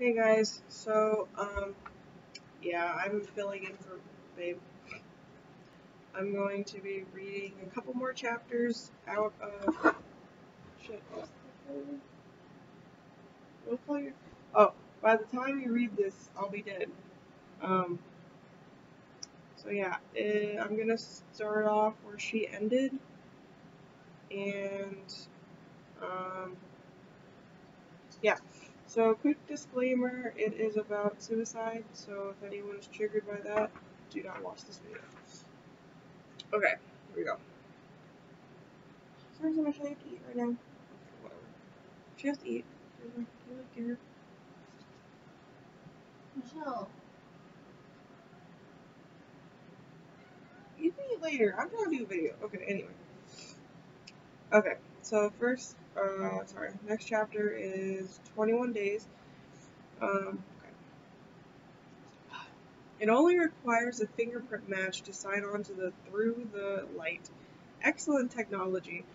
Hey guys, so yeah, I'm filling in for Babe. I'm going to be reading a couple more chapters out of shit. What call your? Oh, by the time you read this, I'll be dead. Um, so yeah, I'm gonna start off where she ended, and um, yeah. So quick disclaimer: it is about suicide. So if anyone is triggered by that, do not watch this video. Okay, here we go. There's so much I have to eat right now. Okay, whatever. She has to eat. Can you give her? Michelle. You can eat later. I'm trying to do a video. Okay, anyway. Okay, so first, next chapter is 21 days. Okay. It only requires a fingerprint match to sign on to the Through the Light. Excellent technology.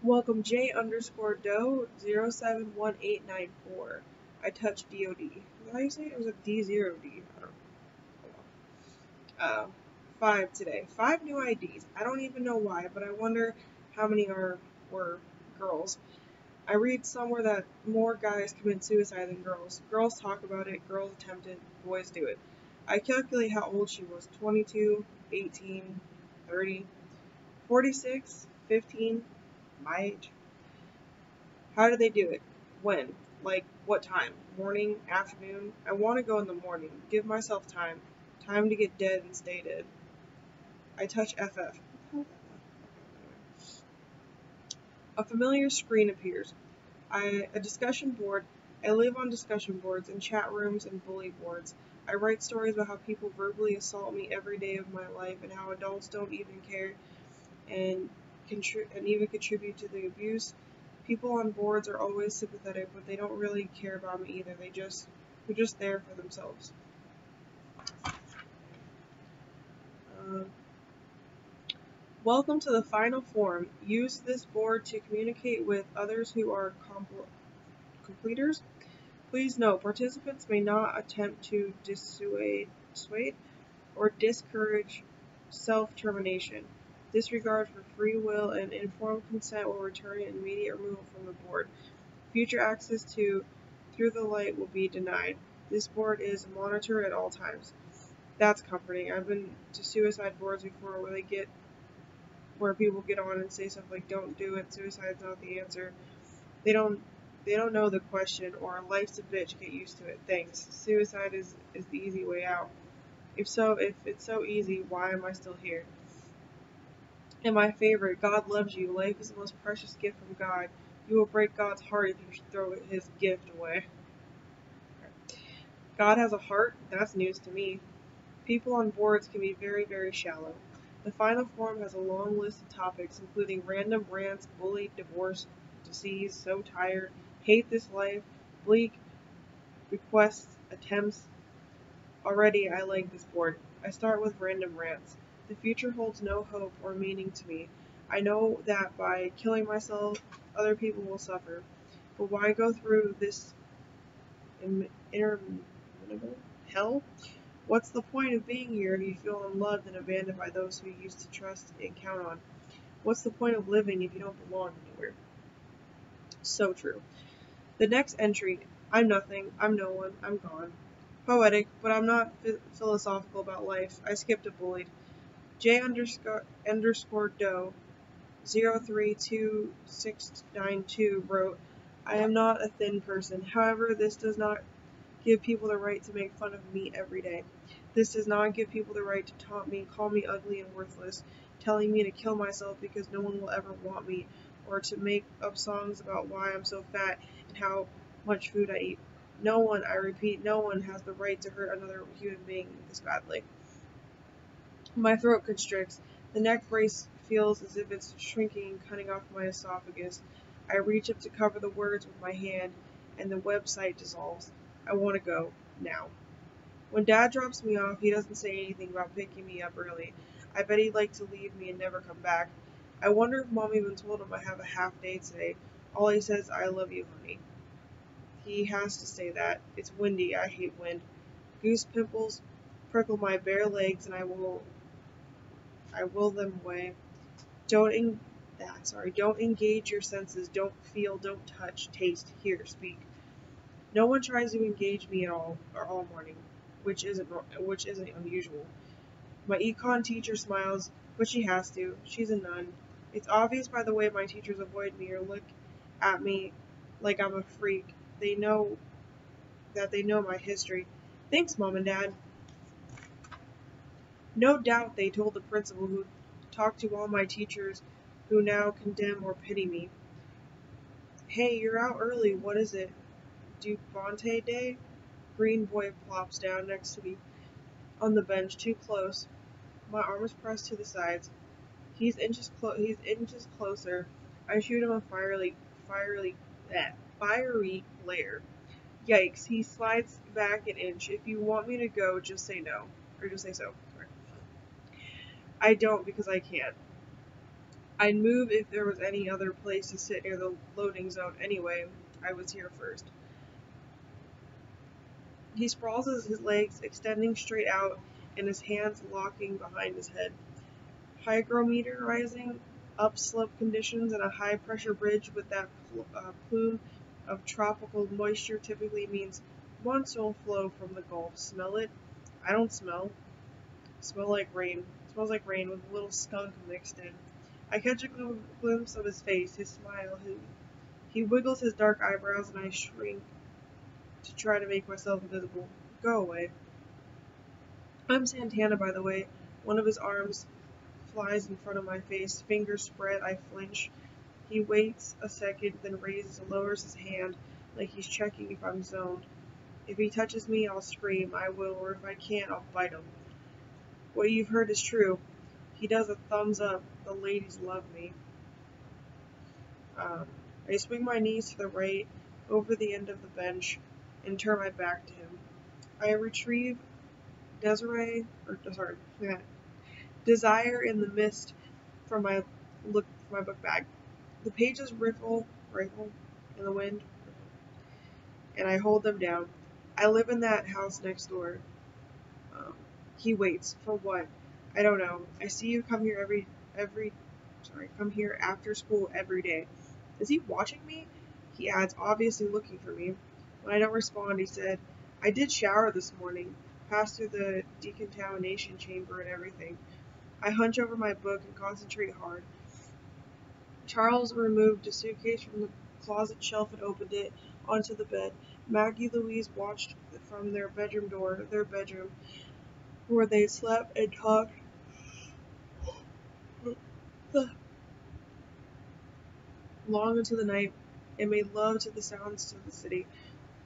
Welcome J_Doe 071894. I touched DOD. Is that how you say it? It was a D0D. I don't know. 5 today. 5 new IDs. I don't even know why, but I wonder how many were girls. I read somewhere that more guys commit suicide than girls. Girls talk about it, girls attempt it, boys do it. I calculate how old she was. 22, 18, 30, 46, 15, my age. How do they do it? When? Like, what time? Morning? Afternoon? I want to go in the morning. Give myself time. Time to get dead and stay dead. I touch FF. A familiar screen appears. A discussion board. I live on discussion boards and chat rooms and bully boards. I write stories about how people verbally assault me every day of my life and how adults don't even care and even contribute to the abuse. People on boards are always sympathetic, but they don't really care about me either. They're just there for themselves. Welcome to the final form. Use this board to communicate with others who are completers. Please note, participants may not attempt to dissuade or discourage self-termination. Disregard for free will and informed consent will return an immediate removal from the board. Future access to Through the Light will be denied. This board is monitored at all times. That's comforting. I've been to suicide boards before where people get on and say stuff like, "Don't do it. Suicide's not the answer." They don't know the question, or "Life's a bitch. Get used to it. Thanks. Suicide is the easy way out." If it's so easy, why am I still here? And my favorite, God loves you. Life is the most precious gift from God. You will break God's heart if you throw his gift away. God has a heart? That's news to me. People on boards can be very, very shallow. The final form has a long list of topics, including random rants, bullied, divorce, disease, so tired, hate this life, bleak, requests, attempts. Already I like this board. I start with random rants. The future holds no hope or meaning to me. I know that by killing myself, other people will suffer. But why go through this interminable hell? What's the point of being here if you feel unloved and abandoned by those who you used to trust and count on? What's the point of living if you don't belong anywhere? So true. The next entry. I'm nothing. I'm no one. I'm gone. Poetic, but I'm not philosophical about life. I skipped a bullied. J_Doe 032692 wrote, I am not a thin person. However, this does not give people the right to make fun of me every day. This does not give people the right to taunt me, call me ugly and worthless, telling me to kill myself because no one will ever want me, or to make up songs about why I'm so fat and how much food I eat. No one, I repeat, no one has the right to hurt another human being this badly. My throat constricts. The neck brace feels as if it's shrinking and cutting off my esophagus. I reach up to cover the words with my hand, and the website dissolves. I want to go, now. When Dad drops me off, he doesn't say anything about picking me up early. I bet he'd like to leave me and never come back. I wonder if Mom even told him I have a half day today. All he says, I love you, honey. He has to say that. It's windy. I hate wind. Goose pimples prickle my bare legs, and I will them away. Don't engage your senses. Don't feel. Don't touch. Taste. Hear. Speak. No one tries to engage me at all morning, which isn't unusual. My econ teacher smiles, but she has to. She's a nun. It's obvious by the way my teachers avoid me or look at me like I'm a freak. They know my history. Thanks, Mom and Dad. No doubt they told the principal, who talked to all my teachers who now condemn or pity me. Hey, you're out early. What is it? Dubonte Day? Green boy plops down next to me on the bench, too close. My arm is pressed to the sides. He's inches closer. I shoot him a fiery glare. Yikes! He slides back an inch. If you want me to go, just say no, or just say so. Sorry. I don't because I can't. I'd move if there was any other place to sit near the loading zone. Anyway, I was here first. He sprawls his legs extending straight out and his hands locking behind his head. Hygrometer rising, upslope conditions, and a high-pressure bridge with that plume of tropical moisture typically means monsoon flow from the Gulf. Smell it? I don't smell. Smell like rain. Smells like rain with a little skunk mixed in. I catch a glimpse of his face, his smile. He wiggles his dark eyebrows, and I shrink to try to make myself invisible. Go away. I'm Santana, by the way. One of his arms flies in front of my face, fingers spread. I flinch. He waits a second, then raises and lowers his hand like he's checking if I'm zoned. If he touches me, I'll scream. I will, or if I can't, I'll bite him. What you've heard is true. He does a thumbs up. The ladies love me. I swing my knees to the right, over the end of the bench, and turn my back to him. I retrieve Desire in the Mist from my book bag. The pages ripple in the wind, and I hold them down. I live in that house next door. He waits. For what? I don't know. I see you come here come here after school every day. Is he watching me? He adds, obviously looking for me. When I don't respond, he said, I did shower this morning, passed through the decontamination chamber and everything. I hunch over my book and concentrate hard. Charles removed a suitcase from the closet shelf and opened it onto the bed. Maggie Louise watched from their bedroom, where they slept and talked long into the night and made love to the sounds of the city.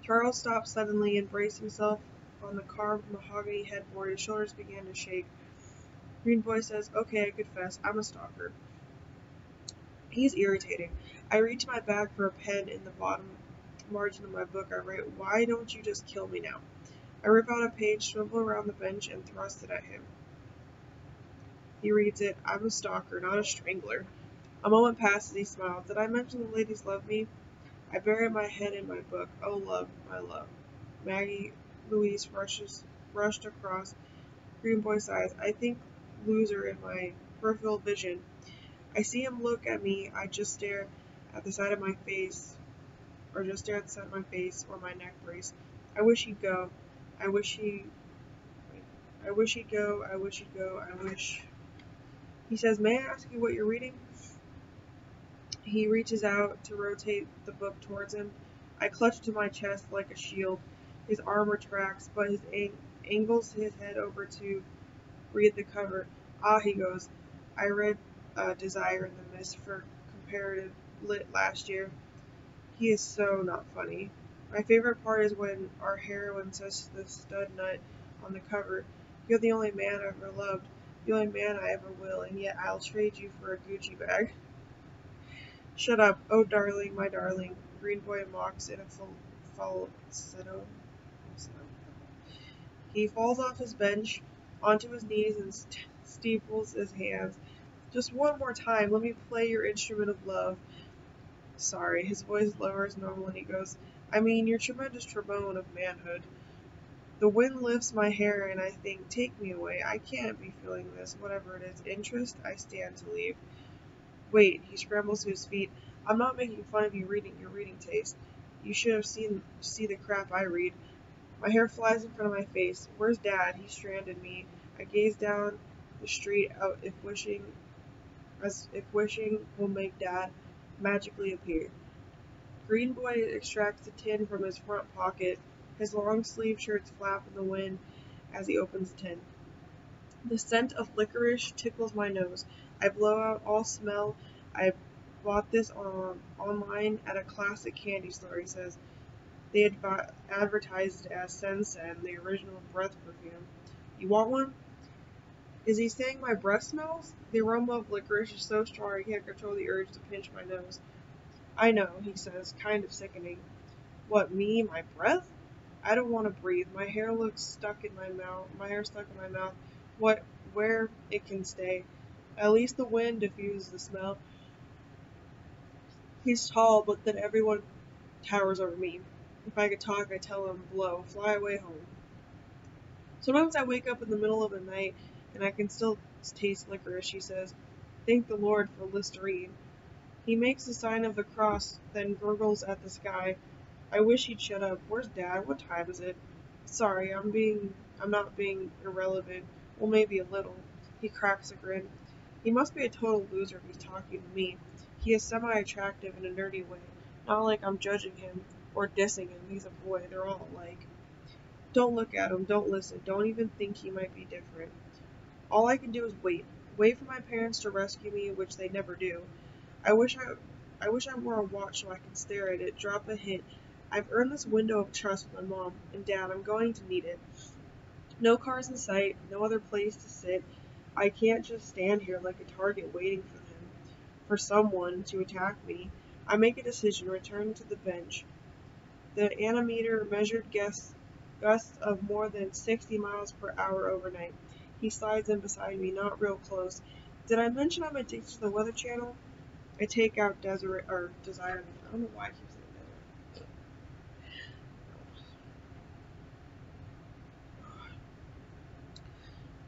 Charles stopped suddenly and braced himself on the carved mahogany headboard. His shoulders began to shake. Green Boy says, okay, I confess, I'm a stalker. He's irritating. I reach my bag for a pen in the bottom margin of my book. I write, why don't you just kill me now? I rip out a page, swivel around the bench, and thrust it at him. He reads it. I'm a stalker, not a strangler. A moment passes. He smiles. Did I mention the ladies love me? I bury my head in my book. Oh, love, my love. Maggie Louise rushed across. Green Boy sighs. I think loser in my peripheral vision. I see him look at me. I just stare at the side of my face, or my neck brace. I wish he'd go. I wish he'd go. He says, may I ask you what you're reading? He reaches out to rotate the book towards him. I clutch to my chest like a shield. His arm retracts, but he angles his head over to read the cover. Ah, he goes. I read Desire in the Mist for comparative lit last year. He is so not funny. My favorite part is when our heroine says to the stud nut on the cover, you're the only man I ever loved, the only man I ever will, and yet I'll trade you for a Gucci bag. Shut up, oh darling, my darling, Green Boy mocks in a falsetto. He falls off his bench onto his knees and steeples his hands. Just one more time, let me play your instrument of love. Sorry, his voice lowers normal and he goes, I mean, your tremendous trombone of manhood. The wind lifts my hair and I think, take me away. I can't be feeling this, whatever it is. Interest, I stand to leave. Wait, he scrambles to his feet. I'm not making fun of your reading taste. You should have see the crap I read. My hair flies in front of my face. Where's Dad? He stranded me. I gaze down the street out as if wishing will make Dad magically appear. Green Boy extracts a tin from his front pocket. His long-sleeved shirts flap in the wind as he opens the tin. The scent of licorice tickles my nose. I blow out all smell. I bought this online at a classic candy store, he says. They advertised it as Sen-Sen, the original breath perfume. You want one? Is he saying my breath smells? The aroma of licorice is so strong I can't control the urge to pinch my nose. I know, he says, kind of sickening. What, me? My breath? I don't want to breathe. My hair looks stuck in my mouth. My hair's stuck in my mouth. Where it can stay. At least the wind diffuses the smell. He's tall, but then everyone towers over me. If I could talk, I'd tell him, blow, fly away home. Sometimes I wake up in the middle of the night and I can still taste licorice, he says. Thank the Lord for Listerine. He makes the sign of the cross, then gurgles at the sky. I wish he'd shut up. Where's Dad? What time is it? Sorry, I'm not being irrelevant. Well, maybe a little. He cracks a grin. He must be a total loser if he's talking to me. He is semi-attractive in a nerdy way. Not like I'm judging him or dissing him. He's a boy. They're all alike. Don't look at him. Don't listen. Don't even think he might be different. All I can do is wait. Wait for my parents to rescue me, which they never do. I wish I wore a watch so I could stare at it, drop a hint. I've earned this window of trust with my mom and Dad. I'm going to need it. No cars in sight, no other place to sit. I can't just stand here like a target waiting for someone to attack me. I make a decision, return to the bench. The anometer measured gusts of more than 60 miles per hour overnight. He slides in beside me, not real close. Did I mention I'm addicted to the Weather Channel? I take out Desiree. I don't know why I keep saying Desiree.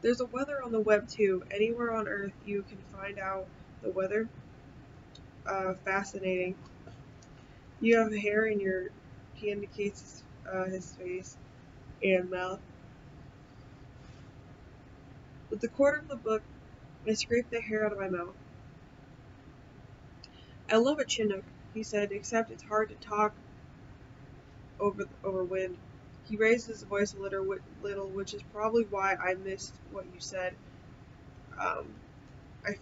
There's a weather on the web too. Anywhere on Earth you can find out the weather. Fascinating. You have hair in your. He indicates his face and mouth. With the corner of the book, I scrape the hair out of my mouth. I love a Chinook, he said, except it's hard to talk over wind. He raised his voice a little, which is probably why I missed what you said. I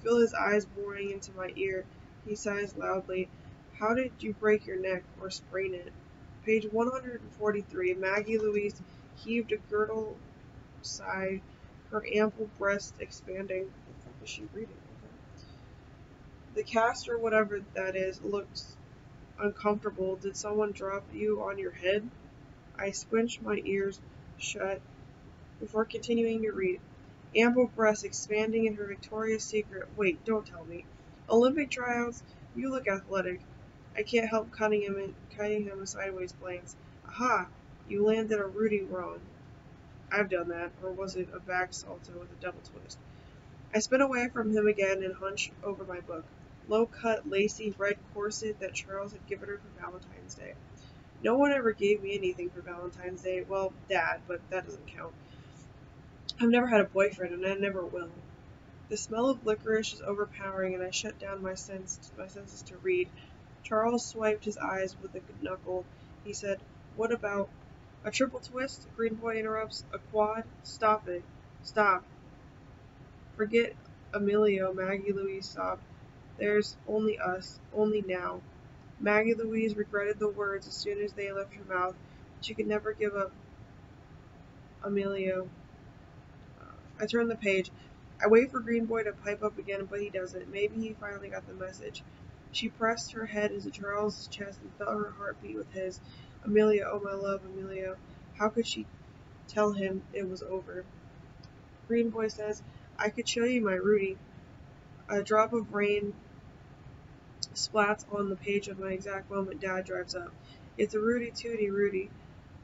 feel his eyes boring into my ear. He sighs loudly. How did you break your neck or sprain it? Page 143. Maggie Louise heaved a girdle sigh, her ample breast expanding. What the fuck is she reading? The cast, or whatever that is, looks uncomfortable. Did someone drop you on your head? I squinched my ears shut before continuing to read. Ample breasts expanding in her Victoria's Secret. Wait, don't tell me. Olympic tryouts? You look athletic. I can't help cutting him a sideways glance. Aha! You landed a Rudy wrong. I've done that. Or was it a back salto with a double twist? I spin away from him again and hunch over my book. Low-cut, lacy red corset that Charles had given her for Valentine's Day. No one ever gave me anything for Valentine's Day. Well, Dad, but that doesn't count. I've never had a boyfriend, and I never will. The smell of licorice is overpowering, and I shut down my senses to read. Charles swiped his eyes with a knuckle. He said, What about a triple twist? Green Boy interrupts. A quad? Stop it. Stop. Forget Emilio, Maggie Louise sobbed. There's only us. Only now. Maggie Louise regretted the words as soon as they left her mouth. She could never give up Emilio. I turn the page. I wait for Green Boy to pipe up again, but he doesn't. Maybe he finally got the message. She pressed her head into Charles's chest and felt her heart beat with his. Amelia, oh my love, Amelia. How could she tell him it was over? Green Boy says, I could show you my Rudy. A drop of rain splats on the page at my exact moment Dad drives up. "It's a Rudy Tooty, Rudy,"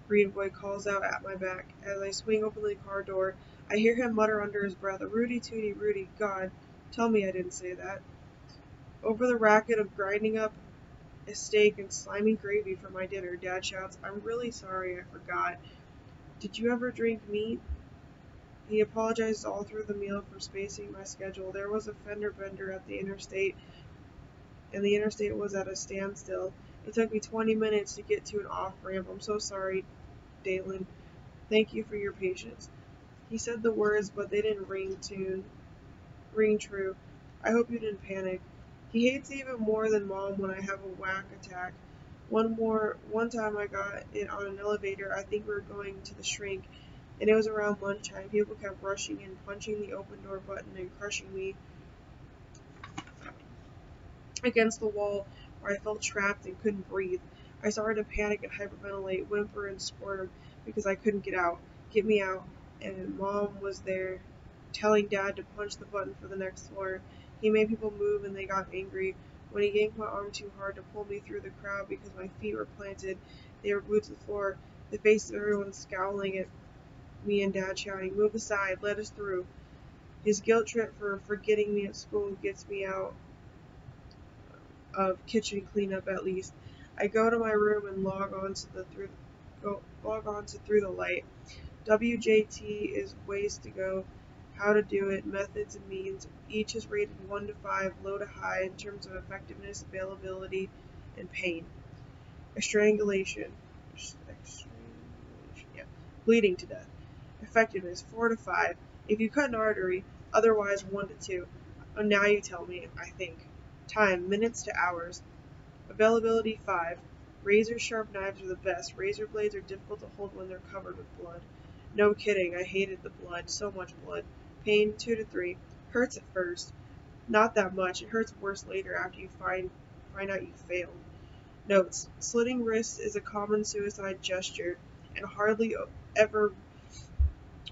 Green Boy calls out at my back. As I swing open the car door, I hear him mutter under his breath, "A Rudy Tooty, Rudy, God, tell me I didn't say that." Over the racket of grinding up a steak and slimy gravy for my dinner, Dad shouts, "I'm really sorry, I forgot. Did you ever drink meat?" He apologized all through the meal for spacing my schedule. There was a fender bender at the interstate, and the interstate was at a standstill. It took me 20 minutes to get to an off-ramp. "I'm so sorry, Dalen. Thank you for your patience." He said the words, but they didn't ring true. "I hope you didn't panic." He hates even more than Mom when I have a whack attack. One time I got it on an elevator. I think we were going to the shrink, and it was around lunchtime. People kept rushing in, punching the open door button and crushing me against the wall where I felt trapped and couldn't breathe. I started to panic and hyperventilate, whimper and squirm because I couldn't get out. Get me out. And Mom was there telling Dad to punch the button for the next floor. He made people move and they got angry. When he yanked my arm too hard to pull me through the crowd because my feet were planted, they were glued to the floor, the faces of everyone scowling at me and Dad shouting, "Move aside, let us through." His guilt trip for forgetting me at school gets me out of kitchen cleanup at least. I go to my room and log on to Through the Light. WJT is ways to go, how to do it, methods and means. Each is rated 1 to 5, low to high in terms of effectiveness, availability, and pain. Strangulation. Yeah. Bleeding to death. Effectiveness 4 to 5. If you cut an artery, otherwise 1 to 2. Oh, now you tell me, I think. Time, minutes to hours. Availability 5. Razor sharp knives are the best. Razor blades are difficult to hold when they're covered with blood. No kidding, I hated the blood. So much blood. Pain 2 to 3. Hurts at first. Not that much. It hurts worse later after you find out you failed. Notes. Slitting wrists is a common suicide gesture and hardly ever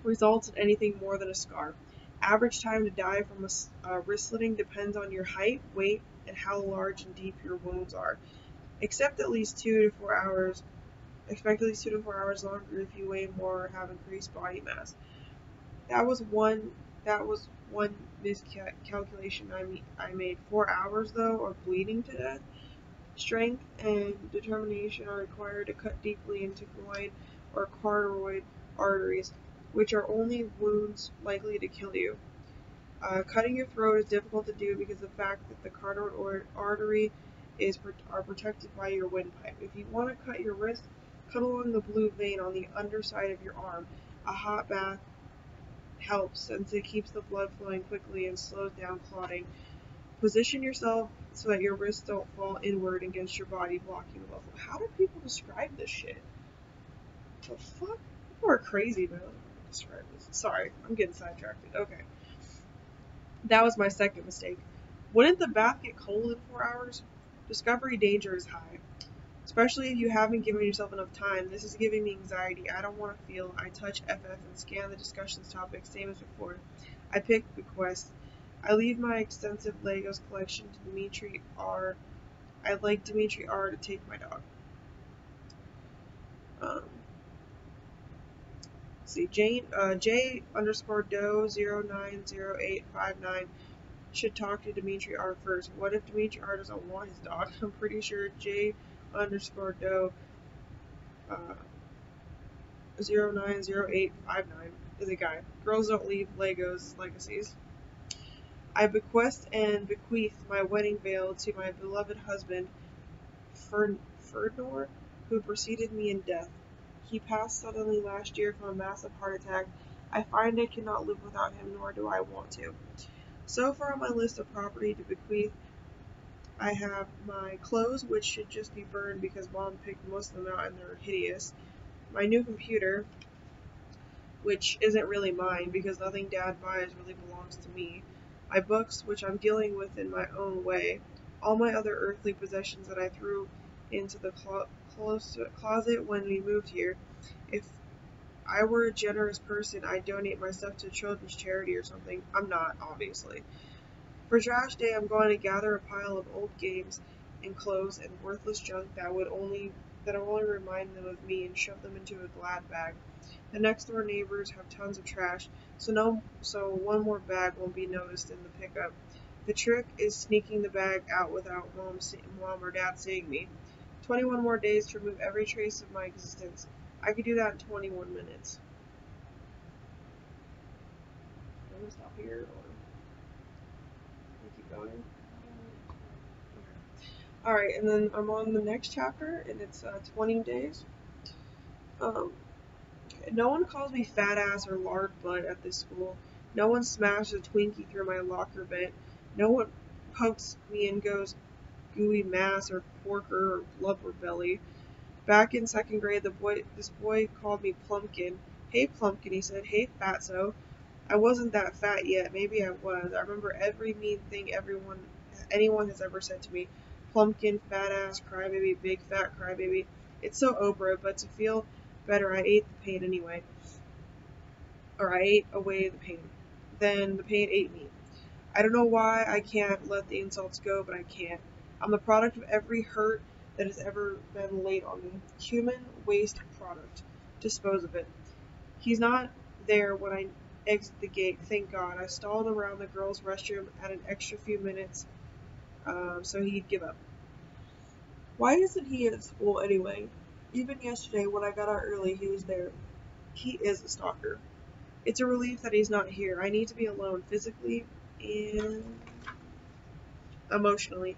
results in anything more than a scar. Average time to die from a wrist slitting depends on your height, weight, and how large and deep your wounds are. Expect at least 2 to 4 hours longer if you weigh more or have increased body mass. That was one miscalculation I made. 4 hours though, or bleeding to death. Strength and determination are required to cut deeply into groin or carotid arteries, which are only wounds likely to kill you. Cutting your throat is difficult to do because of the fact that the carotid artery are protected by your windpipe. If you want to cut your wrist, cut along the blue vein on the underside of your arm. A hot bath helps since it keeps the blood flowing quickly and slows down clotting. Position yourself so that your wrists don't fall inward against your body, blocking the blood flow. How do people describe this shit? The fuck? People are crazy, man. Describe this. Sorry, I'm getting sidetracked. Okay. That was my second mistake. Wouldn't the bath get cold in 4 hours? Discovery danger is high. Especially if you haven't given yourself enough time. This is giving me anxiety. I don't want to feel. I touch FF and scan the discussions topic, same as before. I pick Bequest. I leave my extensive Legos collection to Dimitri R. I'd like Dimitri R. to take my dog. J underscore Doe 090859 should talk to Dimitri R first. What if Dimitri R doesn't want his dog? I'm pretty sure J underscore Doe 090859 is a guy. Girls don't leave Legos legacies. I bequest and bequeath my wedding veil to my beloved husband, Ferdinand, who preceded me in death. He passed suddenly last year from a massive heart attack. I find I cannot live without him, nor do I want to. So far on my list of property to bequeath, I have my clothes, which should just be burned because Mom picked most of them out and they're hideous. My new computer, which isn't really mine because nothing Dad buys really belongs to me. My books, which I'm dealing with in my own way. All my other earthly possessions that I threw into the closet when we moved here. If I were a generous person, I'd donate my stuff to children's charity or something. I'm not, obviously. For trash day, I'm going to gather a pile of old games and clothes and worthless junk that'll only remind them of me and shove them into a glad bag. The next door neighbors have tons of trash, so one more bag won't be noticed in the pickup. The trick is sneaking the bag out without mom or dad seeing me. 21 more days to remove every trace of my existence. I could do that in 21 minutes. I'm gonna stop here or keep going. Alright, and then I'm on the next chapter, and it's 20 days. No one calls me fat ass or lard butt at this school. No one smashes a Twinkie through my locker vent. No one pokes me and goes gooey mass or porker or blubber belly. Back in second grade, this boy called me Plumpkin. Hey Plumpkin, he said. Hey Fatso. I wasn't that fat yet. Maybe I was. I remember every mean thing anyone has ever said to me. Plumpkin, fat ass, crybaby, big fat crybaby. It's so Oprah, but to feel better, I ate the pain anyway. Or I ate away the pain. Then the pain ate me. I don't know why I can't let the insults go, but I can't. I'm the product of every hurt that has ever been laid on me. Human waste product. Dispose of it. He's not there when I exit the gate, thank God. I stalled around the girls' restroom at an extra few minutes so he'd give up. Why isn't he at school anyway? Even yesterday when I got out early, he was there. He is a stalker. It's a relief that he's not here. I need to be alone physically and emotionally.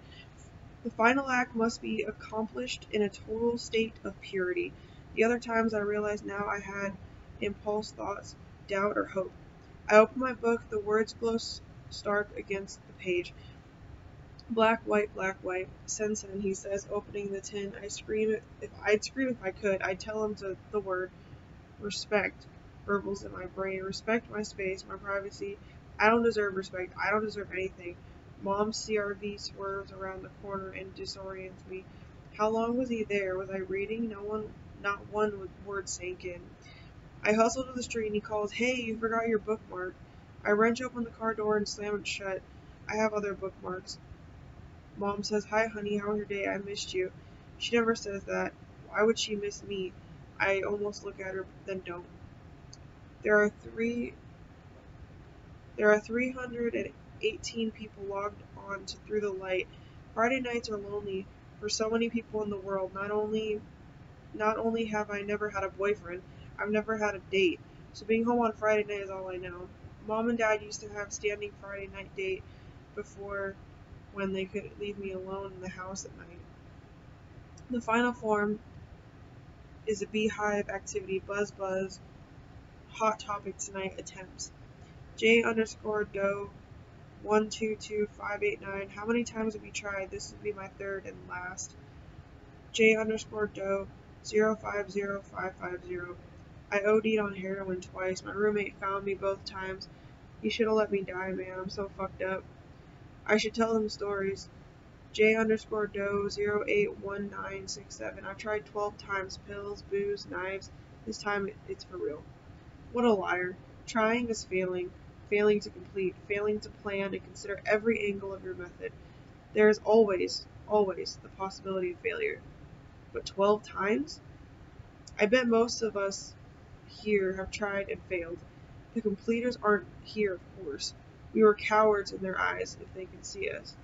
The final act must be accomplished in a total state of purity. The other times I realize now I had impulse thoughts, doubt, or hope. I open my book, the words glow stark against the page. Black, white, sen, he says, opening the tin. I'd scream if I could. I'd tell him the word respect burbles in my brain. Respect my space, my privacy. I don't deserve respect. I don't deserve anything. Mom's CRV swerves around the corner and disorients me. How long was he there? Was I reading? Not one word sank in. I hustle to the street and he calls, "Hey, you forgot your bookmark." I wrench open the car door and slam it shut. I have other bookmarks. Mom says, "Hi, honey, how was your day? I missed you." She never says that. Why would she miss me? I almost look at her, then don't. There are 318 people logged on to Through the Light. Friday nights are lonely for so many people in the world. Not only have I never had a boyfriend, I've never had a date. So being home on Friday night is all I know. Mom and Dad used to have standing Friday night date before when they could leave me alone in the house at night. The final form is a beehive activity, buzz, hot topic tonight attempts. J_Doe 122589. How many times have you tried? This will be my third and last. J_Doe 050550. I OD'd on heroin twice. My roommate found me both times. He should have let me die, man. I'm so fucked up. I should tell them stories. J_Doe 081967. I've tried 12 times. Pills, booze, knives. This time it's for real. What a liar. Trying is failing. Failing to complete. Failing to plan and consider every angle of your method. There is always the possibility of failure. But 12 times? I bet most of us here have tried and failed. The completers aren't here, of course. We were cowards in their eyes if they could see us.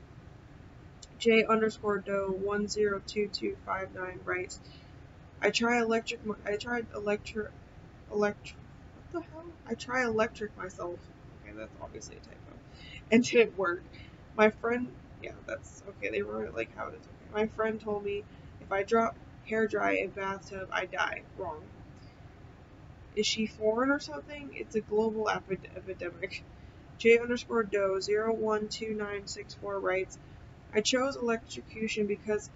J_Doe 102259 writes, I try electric myself. Okay, that's obviously a typo. And didn't work. My friend, yeah, that's okay. They wrote it like how it is. Okay. My friend told me if I drop hair dry in bathtub, I die. Wrong. Is she foreign or something? It's a global epidemic. J_Doe 012964 writes, I chose electrocution because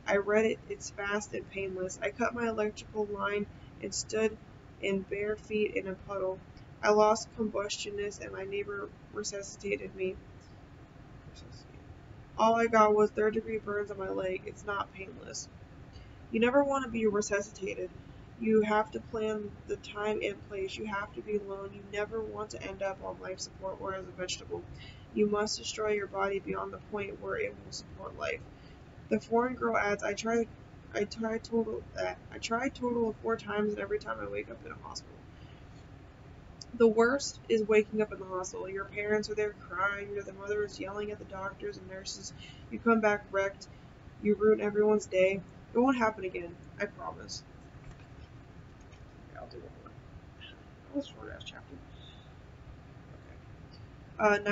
I read it's fast and painless. I cut my electrical line and stood in bare feet in a puddle. I lost combustionist and my neighbor resuscitated me. All I got was third-degree burns on my leg. It's not painless. You never want to be resuscitated. You have to plan the time and place. You have to be alone. You never want to end up on life support or as a vegetable. You must destroy your body beyond the point where it will support life. The foreign girl adds, I tried total of 4 times, and every time I wake up in a hospital. The worst is waking up in the hospital. Your parents are there crying, the mother is yelling at the doctors and nurses. You come back wrecked. You ruin everyone's day. It won't happen again. I promise. Okay, I'll do one more. That was a short-ass chapter.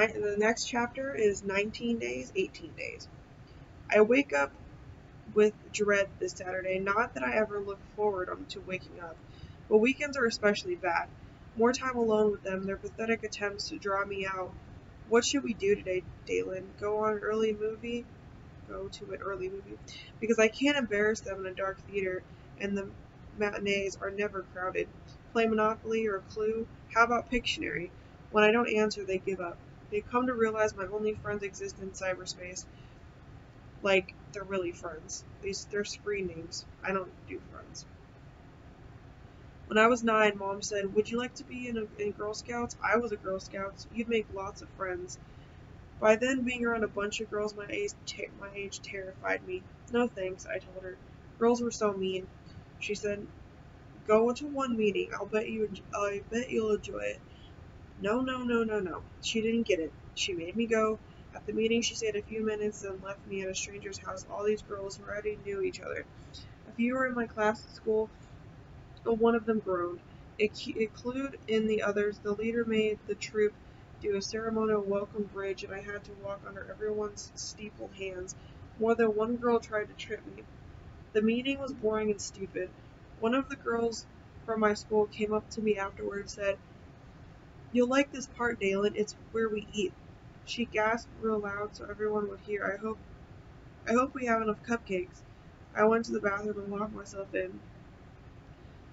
Okay. The next chapter is 19 days, 18 days. I wake up with dread this Saturday. Not that I ever look forward to waking up, but weekends are especially bad. More time alone with them, their pathetic attempts to draw me out. What should we do today, Dalen? Go to an early movie? Because I can't embarrass them in a dark theater, and the matinees are never crowded. Play Monopoly or Clue? How about Pictionary? When I don't answer, they give up. They've come to realize my only friends exist in cyberspace. Like, they're really friends. They're screen names. I don't do friends. When I was 9, Mom said, would you like to be in Girl Scouts? I was a Girl Scout. You'd make lots of friends. By then, being around a bunch of girls my age terrified me. No thanks, I told her. Girls were so mean. She said, go to one meeting. I bet you'll enjoy it. No. She didn't get it. She made me go. At the meeting, she stayed a few minutes, then left me at a stranger's house. All these girls who already knew each other. A few were in my class at school, but one of them groaned. It clued in the others. The leader made the troop do a ceremonial welcome bridge, and I had to walk under everyone's steepled hands. More than one girl tried to trip me. The meeting was boring and stupid. One of the girls from my school came up to me afterward and said, you'll like this part, Dalen. It's where we eat. She gasped real loud so everyone would hear. I hope we have enough cupcakes. I went to the bathroom and locked myself in.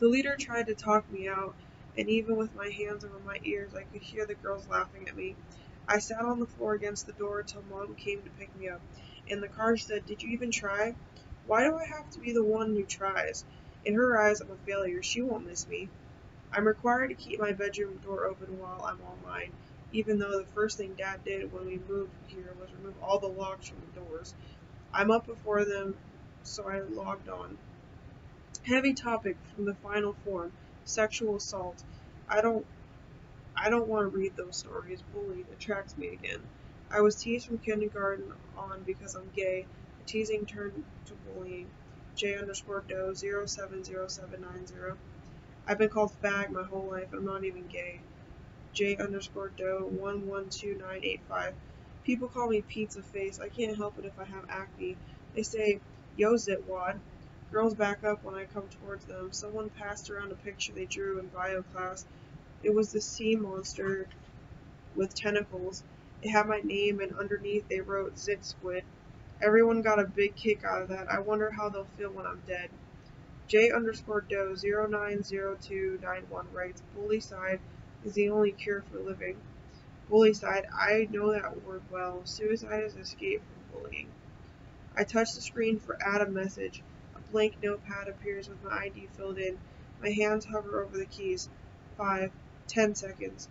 The leader tried to talk me out, and even with my hands over my ears, I could hear the girls laughing at me. I sat on the floor against the door till Mom came to pick me up. In the car, she said, did you even try? Why do I have to be the one who tries? In her eyes, I'm a failure. She won't miss me. I'm required to keep my bedroom door open while I'm online, even though the first thing Dad did when we moved here was remove all the locks from the doors. I'm up before them, so I logged on. Heavy topic from the final form, sexual assault. I don't want to read those stories. Bullying attracts me again. I was teased from kindergarten on because I'm gay. The teasing turned to bullying. J_Doe 070790. I've been called fag my whole life. I'm not even gay. J_Doe 112985. People call me pizza face. I can't help it if I have acne. They say, yo zitwad. Girls back up when I come towards them. Someone passed around a picture they drew in bio class. It was the sea monster with tentacles. It had my name, and underneath they wrote Zit Squid. Everyone got a big kick out of that. I wonder how they'll feel when I'm dead. J_Doe 090291 writes, bully side is the only cure for living. Bully side, I know that word well. Suicide is escape from bullying. I touch the screen for add a message. A blank notepad appears with my ID filled in. My hands hover over the keys. 5, 10 seconds.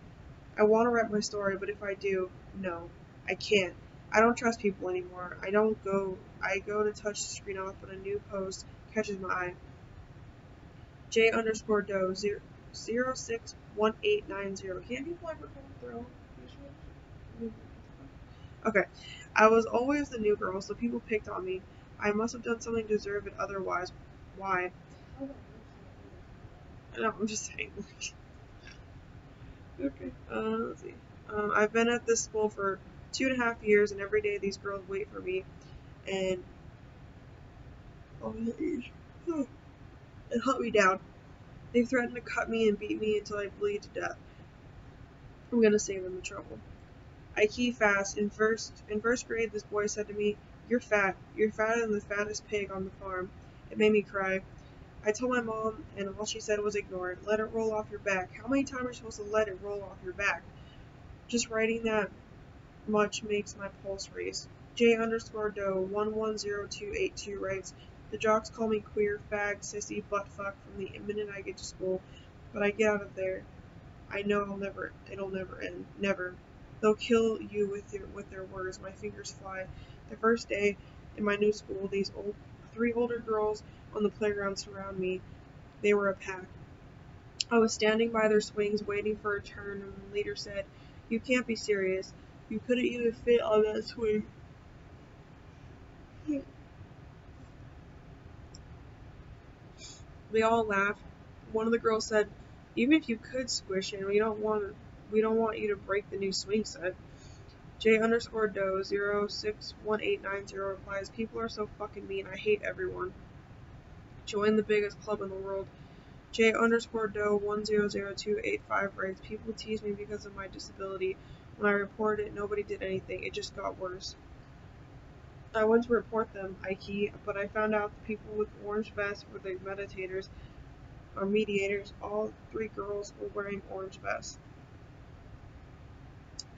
I want to write my story, but if I do, no, I can't. I don't trust people anymore. I go to touch the screen off, but a new post catches my eye. J_Doe 061890. Can't people ever come with their own usually? Okay. I was always the new girl, so people picked on me. I must have done something to deserve it otherwise. Why? No, I'm just saying. Okay. Let's see. I've been at this school for 2.5 years, and every day these girls wait for me and hunt me down. They threaten to cut me and beat me until I bleed to death. I'm gonna save them the trouble. I key fast. In first grade, this boy said to me, you're fat. You're fatter than the fattest pig on the farm. It made me cry. I told my mom, and all she said was ignore it. Let it roll off your back. How many times are you supposed to let it roll off your back? Just writing that much makes my pulse race. J_Doe 110282 writes, The jocks call me queer, fag, sissy, buttfuck from the minute I get to school, but I get out of there. I know it'll never end. Never. They'll kill you with their words. My fingers fly. The first day in my new school, three older girls on the playground surround me. They were a pack. I was standing by their swings waiting for a turn, and the leader said, "You can't be serious. You couldn't even fit on that swing." They all laughed. One of the girls said, "Even if you could squish in, we don't want you to break the new swing set." J_Doe 061890 replies, "People are so fucking mean. I hate everyone. Join the biggest club in the world." J_Doe 100285 writes, "People tease me because of my disability. When I reported it, nobody did anything. It just got worse. I went to report them, Ike, but I found out the people with orange vests were the meditators or mediators. All three girls were wearing orange vests."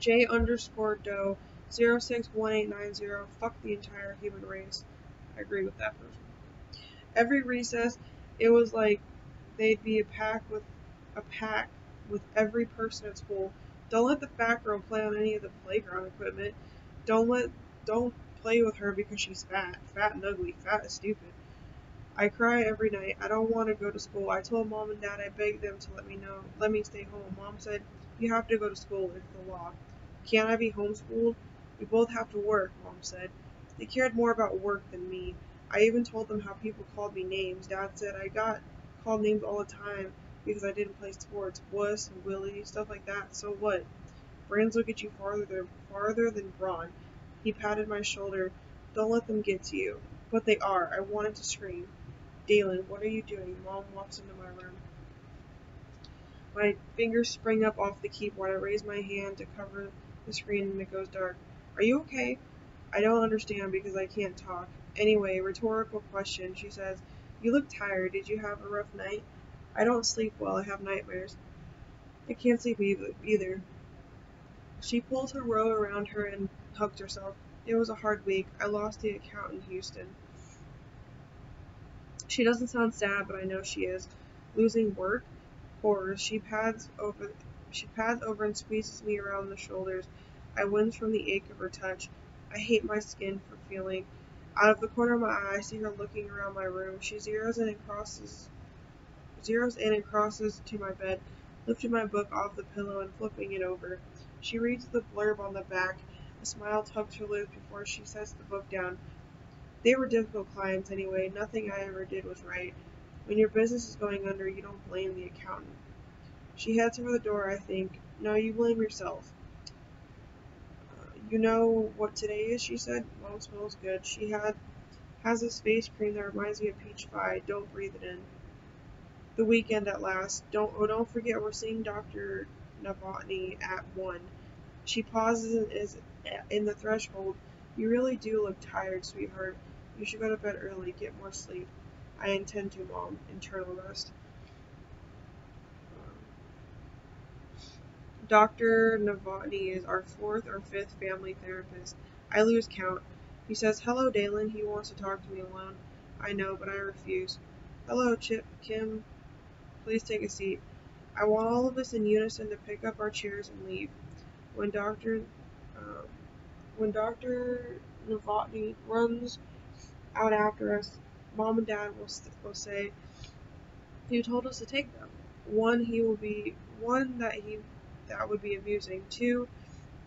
J_Doe 061890 fuck the entire human race. I agree with that person. Every recess, it was like they'd be a pack with every person at school. Don't let the fat girl play on any of the playground equipment. Don't play with her because she's fat and ugly. Fat is stupid. I cry every night. I don't want to go to school. I told Mom and Dad I begged them to let me stay home. Mom said, "You have to go to school. It's the law." "Can't I be homeschooled?" "We both have to work," Mom said. They cared more about work than me. I even told them how people called me names. Dad said I got called names all the time because I didn't play sports. Wuss and Willie, stuff like that. So what? Brains will get you farther than brawn. He patted my shoulder. Don't let them get to you. But they are. I wanted to scream. Dalen, what are you doing? Mom walks into my room. My fingers spring up off the keyboard. I raise my hand to cover the screen and it goes dark. Are you okay? I don't understand because I can't talk. Anyway, rhetorical question. She says, "You look tired. Did you have a rough night?" I don't sleep well. I have nightmares. I can't sleep either. She pulled her robe around her and hugged herself. It was a hard week. I lost the account in Houston. She doesn't sound sad, but I know she is. Losing work? Horror. She pads over and squeezes me around the shoulders. I wince from the ache of her touch. I hate my skin for feeling. Out of the corner of my eye, I see her looking around my room. She zeroes in and crosses to my bed, lifting my book off the pillow and flipping it over. She reads the blurb on the back. A smile tugs her lips before she sets the book down. They were difficult clients anyway. Nothing I ever did was right. When your business is going under, you don't blame the accountant. She heads for the door, I think. No, you blame yourself. You know what today is, she said. Mom smells good. She has this face cream that reminds me of peach pie. Don't breathe it in. The weekend at last. Don't forget we're seeing Dr. Novotny at 1. She pauses and is in the threshold. You really do look tired, sweetheart. You should go to bed early. Get more sleep. I intend to, Mom. Internal rest. Dr. Novotny is our 4th or 5th family therapist. I lose count. He says, "Hello, Dalen." He wants to talk to me alone. I know, but I refuse. "Hello, Chip, Kim. Please take a seat." I want all of us in unison to pick up our chairs and leave. When Dr. Novotny runs out after us, Mom and Dad will say, "You told us to take them." One, that would be amusing. 2,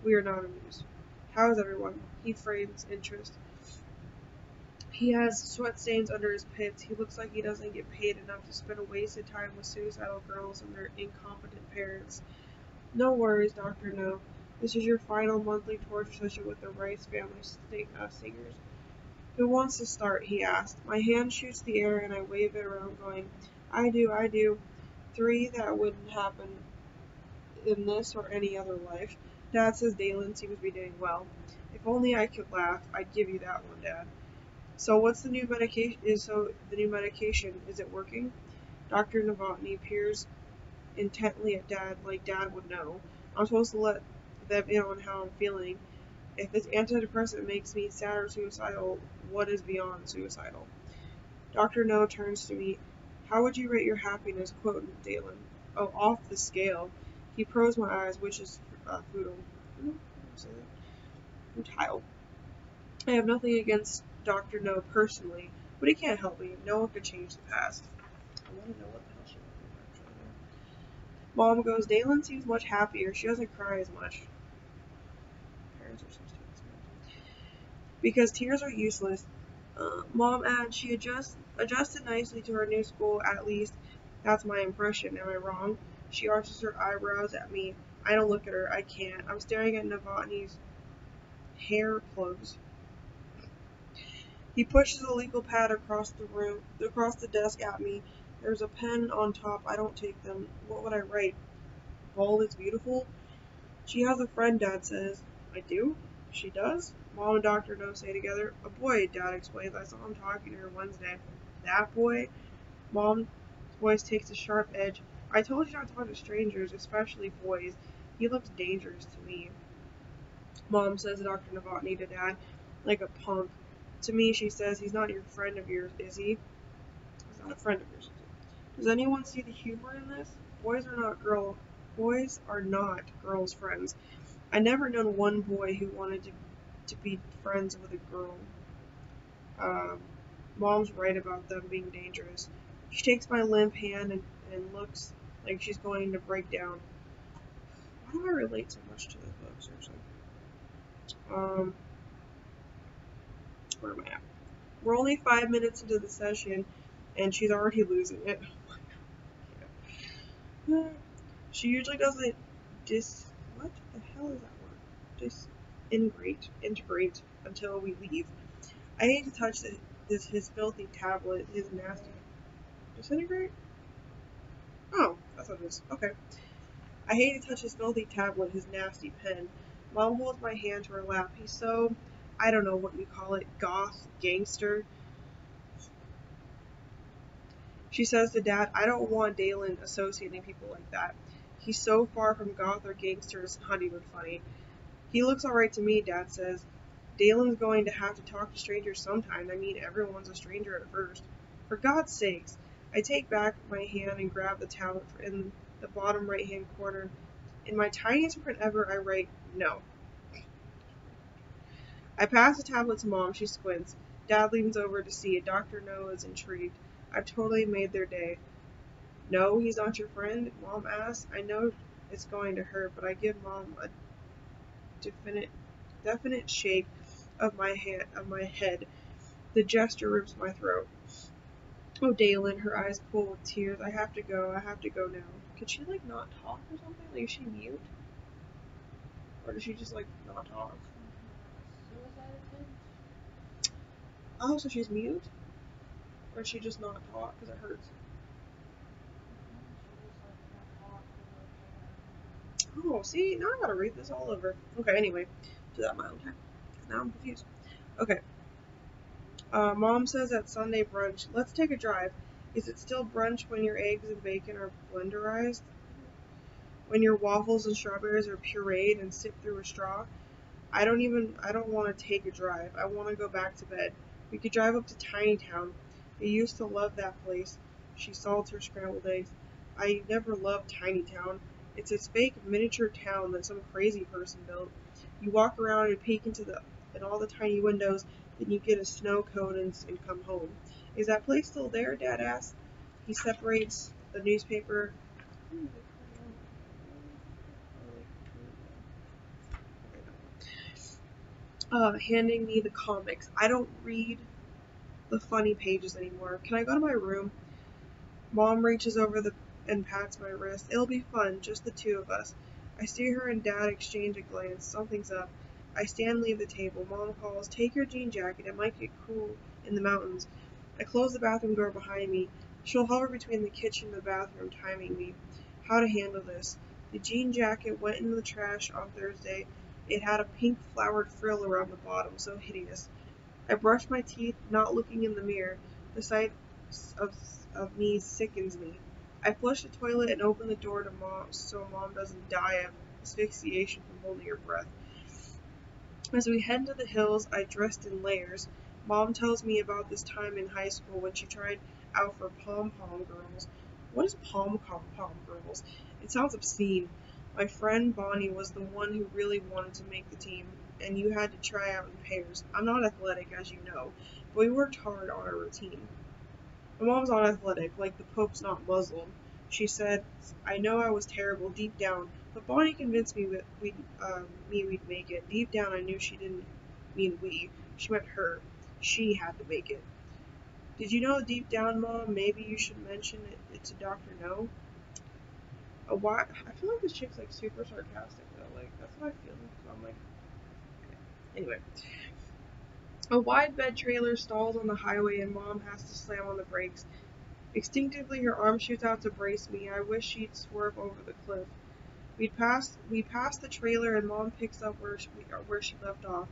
we are not amused. How is everyone? He frames interest. He has sweat stains under his pits. He looks like he doesn't get paid enough to spend a wasted time with suicidal girls and their incompetent parents. No worries, Doctor, no. This is your final monthly torture session with the Rice family singers. Who wants to start? He asked. My hand shoots the air and I wave it around going, I do. 3, that wouldn't happen in this or any other life. Dad says Dalen seems to be doing well. If only I could laugh, I'd give you that one, Dad. So what's the new medication? Is it working? Dr. Novotny peers intently at Dad like Dad would know. I'm supposed to let them in on how I'm feeling. If this antidepressant makes me sad or suicidal, what is beyond suicidal? Dr. No turns to me. How would you rate your happiness? Quoting Dalen. Oh, off the scale. He probes my eyes, which is futile. Futile. I have nothing against Dr. No personally, but he can't help me. No one could change the past. I want to know what the hell she looks like actually. Mom goes, Dalen seems much happier. She doesn't cry as much. Parents are so stupid. Because tears are useless. Mom adds she adjusted nicely to her new school, at least that's my impression. Am I wrong? She arches her eyebrows at me. I don't look at her. I can't. I'm staring at Novotny's hair plugs. He pushes a legal pad across the desk at me. There's a pen on top. I don't take them. What would I write? All is beautiful? She has a friend, Dad says. I do? She does? Mom and Dr. No say together. A boy, Dad explains. I saw him talking to her Wednesday. That boy? Mom's voice takes a sharp edge. I told you not to talk to strangers, especially boys. He looks dangerous to me. Mom says to Dr. Novotny to Dad, like a punk. To me, she says, he's not your friend of yours, is he? He's not a friend of yours, is he? Does anyone see the humor in this? Boys are not girls' friends. I never known one boy who wanted to be friends with a girl. Mom's right about them being dangerous. She takes my limp hand and looks like she's going to break down. Why do I relate so much to this book, seriously? Where am I at? We're only 5 minutes into the session, and she's already losing it. She usually doesn't what the hell is that word? Integrate until we leave. I hate to touch his filthy tablet, his nasty. Disintegrate? Oh, that's what it is. Okay. I hate to touch his filthy tablet, his nasty pen. Mom holds my hand to her lap. He's so, I don't know what you call it, goth, gangster. She says to Dad, I don't want Dalen associating people like that. He's so far from goth or gangster, it's not even funny. He looks alright to me, Dad says. Dalen's going to have to talk to strangers sometime. I mean, everyone's a stranger at first. For God's sakes. I take back my hand and grab the tablet in the bottom right-hand corner. In my tiniest print ever, I write, no. I pass the tablet to Mom. She squints. Dad leans over to see it. Dr. No is intrigued. I've totally made their day. No, he's not your friend? Mom asks. I know it's going to hurt, but I give Mom a definite shake of my head. The gesture rips my throat. Oh, Dalen, her eyes full with tears. I have to go now. Could she, like, not talk or something? Like, is she mute? Or does she just, like, not talk? Oh, so she's mute? Or does she just not talk because it hurts? Oh, see, now I gotta read this all over. Okay, anyway, do that my own time. Now I'm confused. Okay. Mom says at Sunday brunch, let's take a drive. Is it still brunch when your eggs and bacon are blenderized? When your waffles and strawberries are pureed and sipped through a straw? I don't want to take a drive. I want to go back to bed. We could drive up to Tiny Town. I used to love that place. She salts her scrambled eggs. I never loved Tiny Town. It's this fake miniature town that some crazy person built. You walk around and peek in all the tiny windows, then you get a snow cone and come home. Is that place still there? Dad asks. He separates the newspaper. Handing me the comics. I don't read the funny pages anymore. Can I go to my room? Mom reaches over and pats my wrist. It'll be fun, just the two of us. I see her and Dad exchange a glance. Something's up. I stand and leave the table. Mom calls, take your jean jacket. It might get cool in the mountains. I close the bathroom door behind me. She'll hover between the kitchen and the bathroom, timing me. How to handle this. The jean jacket went into the trash on Thursday. It had a pink flowered frill around the bottom, so hideous. I brush my teeth, not looking in the mirror. The sight of me sickens me. I flush the toilet and open the door to Mom so Mom doesn't die of asphyxiation from holding her breath. As we head into the hills, I dressed in layers. Mom tells me about this time in high school when she tried out for pom-pom girls. What is pom-pom girls? It sounds obscene. My friend Bonnie was the one who really wanted to make the team, and you had to try out in pairs. I'm not athletic, as you know, but we worked hard on our routine. My mom's not athletic, like the Pope's not Muslim. She said, I know I was terrible deep down, but Bonnie convinced me that we'd make it. Deep down, I knew she didn't mean we. She meant her. She had to make it. Did you know deep down, Mom, maybe you should mention it to Dr. No? Why? I feel like this chick's like super sarcastic though. Like that's what I feel. So I'm like, anyway. A wide bed trailer stalls on the highway and Mom has to slam on the brakes. Instinctively, her arm shoots out to brace me. I wish she'd swerve over the cliff. We pass the trailer and Mom picks up where she left off.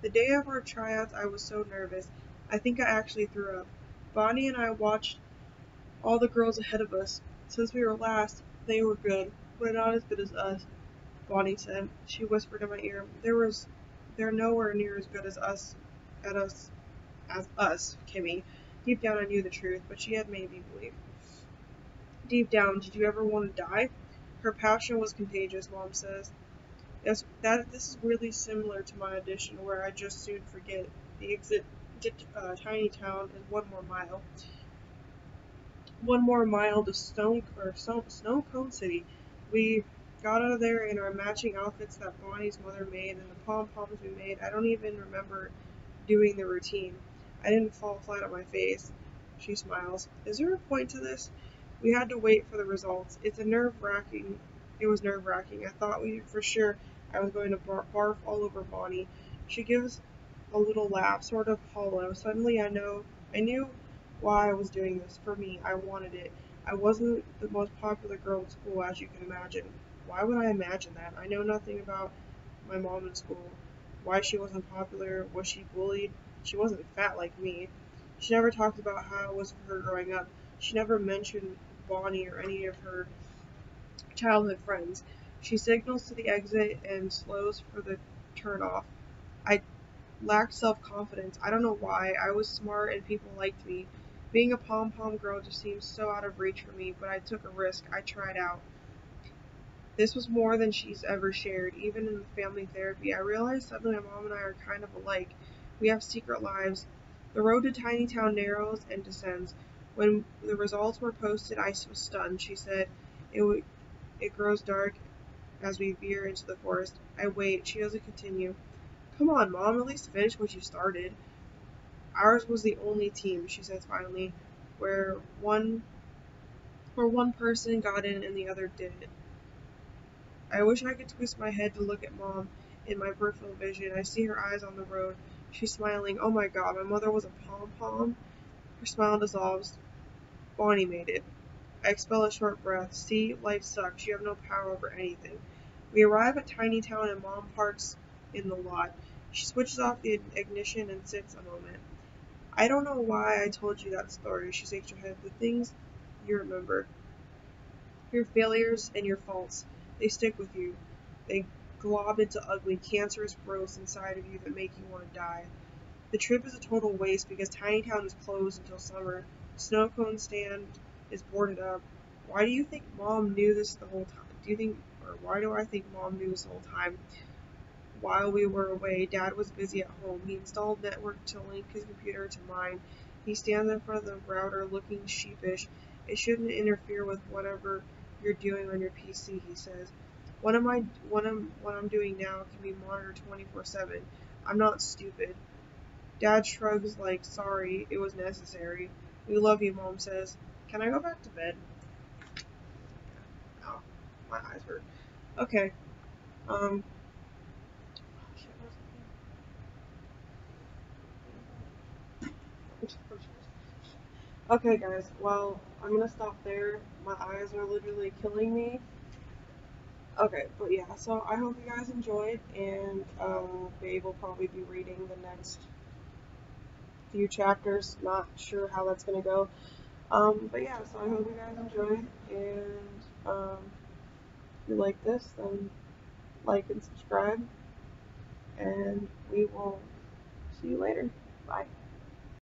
The day of our tryouts, I was so nervous. I think I actually threw up. Bonnie and I watched all the girls ahead of us. Since we were last, they were good, but not as good as us, Bonnie said. She whispered in my ear. They're nowhere near as good as us, as us, Kimmy. Deep down, I knew the truth, but she had made me believe. Deep down, did you ever want to die? Her passion was contagious, Mom says. This is really similar to my audition, where I just soon forget. The exit to Tiny Town is 1 more mile. 1 more mile to Snow Cone City. We got out of there in our matching outfits that Bonnie's mother made and the pom-poms we made. I don't even remember doing the routine. I didn't fall flat on my face. She smiles. Is there a point to this? We had to wait for the results. It was nerve-wracking. I thought for sure I was going to barf all over Bonnie. She gives a little laugh, sort of hollow. Suddenly I knew why I was doing this. For me, I wanted it. I wasn't the most popular girl in school, as you can imagine. Why would I imagine that? I know nothing about my mom in school. Why she wasn't popular? Was she bullied? She wasn't fat like me. She never talked about how it was for her growing up. She never mentioned Bonnie or any of her childhood friends. She signals to the exit and slows for the turnoff. I lacked self-confidence. I don't know why. I was smart and people liked me. Being a pom-pom girl just seemed so out of reach for me, but I took a risk. I tried out. This was more than she's ever shared, even in the family therapy. I realized suddenly my mom and I are kind of alike. We have secret lives. The road to Tiny Town narrows and descends. When the results were posted, I was stunned. She said, it grows dark as we veer into the forest. I wait. She doesn't continue. Come on, Mom, at least finish what you started. Ours was the only team, she says finally, where one person got in and the other didn't. I wish I could twist my head to look at Mom in my peripheral vision. I see her eyes on the road. She's smiling. Oh my God, my mother was a pom-pom. Her smile dissolves. Bonnie made it. I expel a short breath. See, life sucks. You have no power over anything. We arrive at Tiny Town and Mom parks in the lot. She switches off the ignition and sits a moment. I don't know why I told you that story, she shakes her head. The things you remember. Your failures and your faults. They stick with you. They glob into ugly, cancerous growths inside of you that make you want to die. The trip is a total waste because Tiny Town is closed until summer. The snow cone stand is boarded up. Why do you think Mom knew this the whole time? Why do I think Mom knew this the whole time? While we were away, Dad was busy at home. He installed network to link his computer to mine. He stands in front of the router looking sheepish. It shouldn't interfere with whatever you're doing on your PC, he says. What I'm doing now can be monitored 24/7. I'm not stupid. Dad shrugs like, sorry, it was necessary. We love you, Mom says. Can I go back to bed? Oh, my eyes hurt. Okay. Shit, okay, guys. Well, I'm gonna stop there. My eyes are literally killing me. Okay, but yeah, so I hope you guys enjoyed, and Babe will probably be reading the next few chapters. Not sure how that's gonna go. But yeah, so I hope you guys enjoyed, and if you like this, then like and subscribe, and we will see you later. Bye.